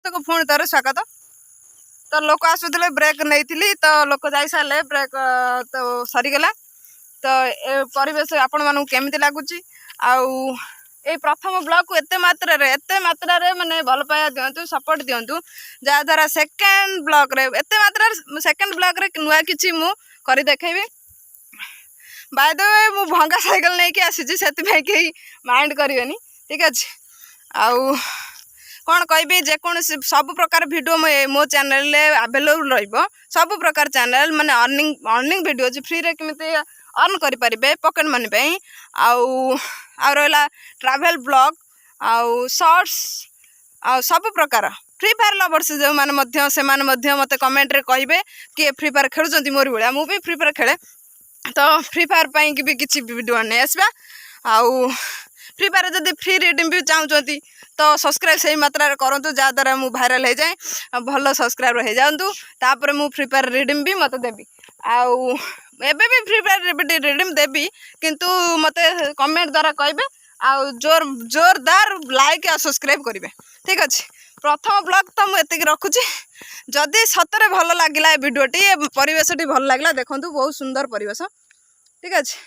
को पुणी थोड़े स्वागत। तो लोक आसुले ब्रेक नहीं तो लोक जा सारे ब्रेक तो सरीगला। तो ए परिवेश आपण मानू केमिति लगुच ए प्रथम ब्लॉग को एते मात्रा रे माने भल पाया दिंतु सपोर्ट दिंतु जहाँद्वारा सेकेंड ब्लॉग रे एते मात्रा सेकेंड ब्लॉग रे नुआ किछि मु करि देखेबी। बाय द वे मु भंगा साइकिल नहीं कि आसी से कहीं माइंड करेनि ठीक अच्छे। आउ कौन कहि जेकोसी सब प्रकार वीडियो मो चैनल अवेलेबल रहिबो सब प्रकार चैनल माने अर्निंग वीडियो अच्छी फ्री रे केमिति अर्न करि परिबे पॉकेट मनी पे आउ रहा ट्रैवल ब्लॉग आउ शॉर्ट्स आउ सब प्रकार फ्री फायर लवर्स जो माने से मते कमेंट रे कहिबे कि फ्री फायर खेलुचंती मोर भलिया मु भी फ्री फायर खेले। तो फ्री फायर पाई कि भी किसी वीडियो नहीं आसवा आउ फ्री फायर जब फ्री रिडीम भी चाहते तो सब्सक्राइब से मात्रा करूँ जहाँद्वारा मुझे भाइराल हो जाए भल सब्सक्राइबर हो जातु तापर मु फ्री फायर रिडीम भी मत देवी आउ एबे भी फ्री फायर रिडीम देवी किंतु मते कमेंट द्वारा कहे आउ जोरदार लाइक और सब्सक्राइब करेंगे ठीक अच्छे। प्रथम ब्लॉग तो मुझे रखुची जदि सतरे भल लगे भिडटी परिवेशटी भल लगे देखूँ बहुत सुंदर परिवेश ठीक अच्छे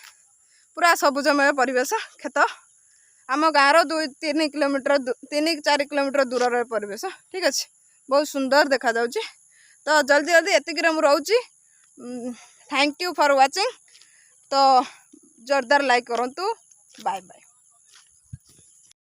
पूरा सबुजमय परिवेश खेत आम गाँव 2-3 किलोमीटर 3-4 किलोमीटर दूर परिवेश ठीक अच्छे बहुत सुंदर देखा जाउची। तो जल्दी जल्दी एतिक रोची थैंक यू फॉर वाचिंग। तो जोरदार लाइक करूँ बाय बाय।